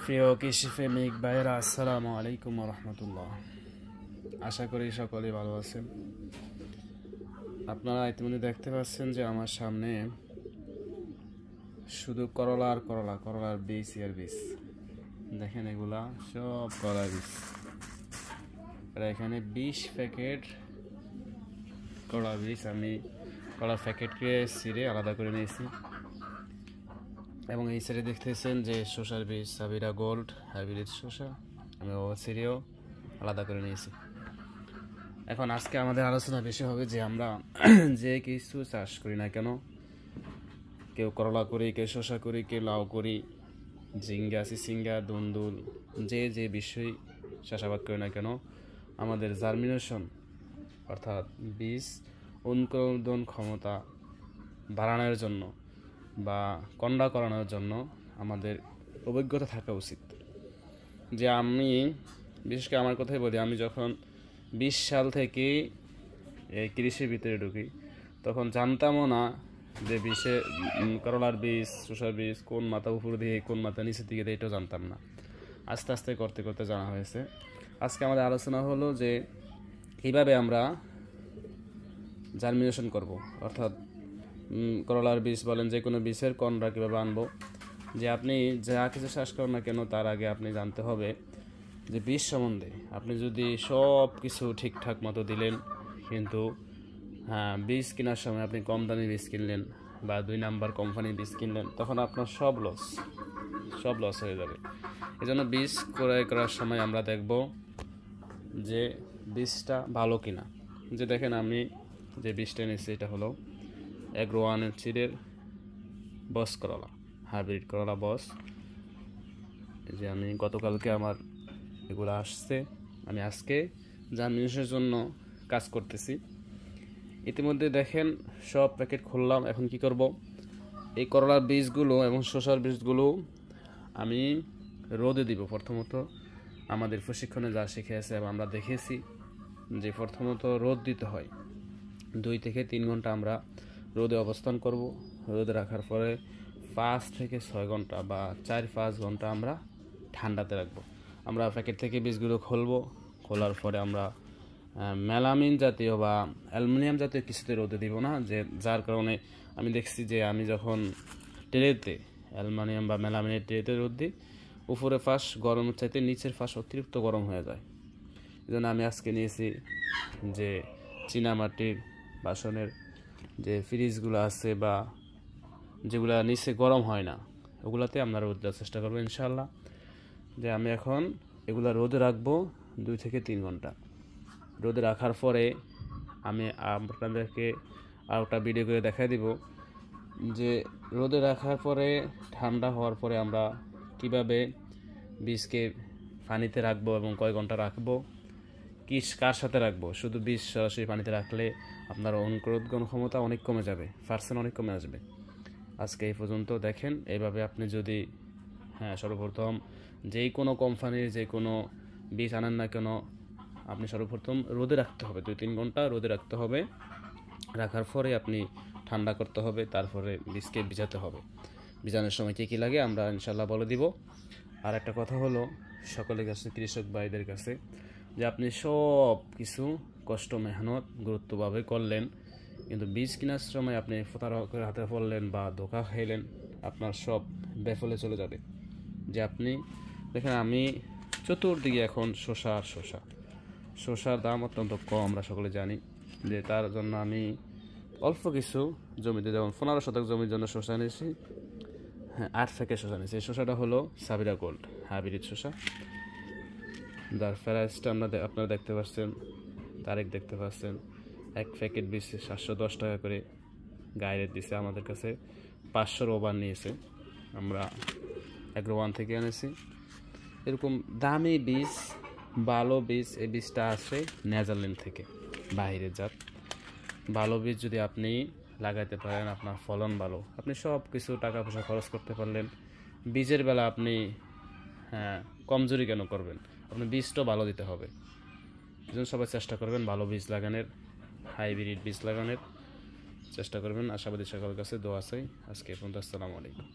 প্রিয় কৃষিপ্রেমিক ভাইয়েরা, আসসালামু আলাইকুম রহমতুল্লাহ। আশা করি সকলেই ভালো আছেন। আপনারা ইতিমধ্যে দেখতে পাচ্ছেন যে আমার সামনে শুধু করলা আর করলা, করলার বীজ আর বীজ। দেখেন এগুলা সব করলার বীজ। এখানে 20 প্যাকেট করলা বীজ আমি কলার প্যাকেটকে ছিঁড়ে আলাদা করে নিয়েছি। এবং এই সাইডে দেখতেছেন যে শসার বীজ সাবিরা গোল্ড হাইব্রিড শসা আমি ছিঁড়েও আলাদা করে নিয়েছি। এখন আজকে আমাদের আলোচনা বেশি হবে যে আমরা যে কিছু চাষ করি না কেন, কেউ করলা করি, কেউ শসা করি, কেউ লাউ করি, ঝিঙ্গা চিচিঙ্গা দুন্দুল, যে বিষয় চাষাবাদ করি না কেন, আমাদের জার্মিনেশন অর্থাৎ বীজ অঙ্কুরোদ্গম ক্ষমতা বাড়ানোর জন্য বা কন্ডা করানোর জন্য আমাদের অভিজ্ঞতা থাকা উচিত। যে আমি বিশেষ করে আমার কথাই বলি, আমি যখন 20 সাল থেকে এই কৃষির ভিতরে ঢুকি তখন জানতামও না যে করলার বীজ শসার বীজ কোন মাথা উপর দিয়ে কোন মাথা নিচের দিকে দিয়ে, এটাও জানতাম না। আস্তে আস্তে করতে করতে জানা হয়েছে। আজকে আমাদের আলোচনা হলো যে কীভাবে আমরা জার্মিনেশন করব, অর্থাৎ করলার বীজ বলেন যে কোনো বীজের কন্ডা কীভাবে আনবো। যে আপনি যা কিছু চাষ করেন না কেন তার আগে আপনি জানতে হবে যে বীজ সম্বন্ধে। আপনি যদি সব কিছু ঠিকঠাক মতো দিলেন কিন্তু বীজ কেনার সময় আপনি কম দামি বীজ কিনলেন বা 2 নাম্বার কোম্পানির বীজ কিনলেন, তখন আপনার সব লস হয়ে যাবে। এই জন্য বীজ ক্রয় করার সময় আমরা দেখব যে বীজটা ভালো কিনা। যে দেখেন আমি যে বীজটা নিয়েছি এটা হলো এগ্রো-1 সিডের বস করলা, হাইব্রিড করলা বস। যে আমি গতকালকে আমার এগুলো আসছে, আমি আজকে জার্মিনেশনের জন্য কাজ করতেছি। ইতিমধ্যে দেখেন সব প্যাকেট খুললাম। এখন কি করব, এই করলার বীজগুলো এবং শসার বীজগুলো আমি রোদে দিব। প্রথমত আমাদের প্রশিক্ষণে যা শিখেছে এবং আমরা দেখেছি যে প্রথমত রোদ দিতে হয়। 2 থেকে 3 ঘন্টা আমরা রোদে অবস্থান করব। রোদে রাখার পরে 5 থেকে 6 ঘন্টা বা 4-5 ঘন্টা আমরা ঠান্ডাতে রাখবো। আমরা প্যাকেট থেকে বীজগুলো খোলার পরে আমরা মেলামিন জাতীয় বা অ্যালুমিনিয়াম জাতীয় কিছুতে রোদে দিব না, যার কারণে আমি দেখছি যে আমি যখন ট্রেতে অ্যালুমিনিয়াম বা মেলামিনের ট্রেতে রোদ দিই, উপরে ফাঁস গরমের চাইতে নিচের ফাঁস অতিরিক্ত গরম হয়ে যায়। এই জন্য আমি আজকে নিয়েছি যে চীনামাটির বাসনের যে ফ্রিজগুলো আছে বা যেগুলো নিচে গরম হয় না, ওগুলাতে আমরা রোদ দেওয়ার চেষ্টা করবো ইনশাল্লাহ। যে আমি এখন এগুলা রোদে রাখবো 2 থেকে 3 ঘন্টা। রোদে রাখার পরে আমি আপনাদেরকে আরেকটা ভিডিও করে দেখাই দিব যে রোদে রাখার পরে ঠান্ডা হওয়ার পরে আমরা কিভাবে বীজকে পানিতে রাখবো এবং কয় ঘন্টা রাখবো, কার সাথে রাখবো। শুধু বীজ সরাসরি পানিতে রাখলে আপনার অঙ্কুরোদ্গম ক্ষমতা অনেক কমে যাবে, পার্সেন্ট অনেক কমে আসবে। আজকে এই পর্যন্ত। দেখেন এইভাবে আপনি যদি সর্বপ্রথম যেই কোনো কোম্পানির যে কোনো বীজ আনেন না কেন, আপনি সর্বপ্রথম রোদে রাখতে হবে। 2-3 ঘন্টা রোদে রাখতে হবে। রাখার পরে আপনি ঠান্ডা করতে হবে, তারপরে বীজকে ভিজাতে হবে। ভিজানোর সময় কী লাগে আমরা ইনশাল্লাহ বলে দিব। আর একটা কথা হলো সকলের কাছে, কৃষক ভাইদের কাছে, যে আপনি সব কিছু কষ্ট মেহনত গুরুত্বভাবে করলেন, কিন্তু বীজ কেনার সময় আপনি প্রতারকের হাতে পড়লেন বা ধোঁকা খাইলেন, আপনার সব বেফলে চলে যাবে। যে আপনি দেখেন আমি চতুর্দিকে এখন শসার দাম অত্যন্ত কম, আমরা সকলে জানি। যে তার জন্য আমি অল্প কিছু জমিতে, যেমন 15 শতক জমির জন্য শসা নিয়েছি, 8 প্যাকেট শসা নিয়েছি। এই শসাটা হলো সাবিরা গোল্ড হাইব্রিড শসা, যার প্রাইসটা আপনারা দেখতে পাচ্ছেন, তারিখ দেখতে পাচ্ছেন। 1 প্যাকেট বীজ 710 টাকা করে গায়ে দিছে। আমাদের কাছে 500 ওভার নিয়েছে। আমরা এগ্রো-1 থেকে এনেছি। এরকম দামি বীজ, ভালো বীজ, এই বীজটা আসে নেদারল্যান্ড থেকে, বাইরের জাত। ভালো বীজ যদি আপনি লাগাইতে পারেন, আপনার ফলন ভালো, আপনি সব কিছু টাকা পয়সা খরচ করতে পারলেন। বীজের বেলা আপনি কমজোরি কেন করবেন? আপনি বীজটাও ভালো দিতে হবে। এই জন্য সবাই চেষ্টা করবেন ভালো বীজ লাগানোর, হাইব্রিড বীজ লাগানোর চেষ্টা করবেন। আশাবাদী সকলের কাছে দোয়া চাই। আজকে পর্যন্ত, আসসালামু আলাইকুম।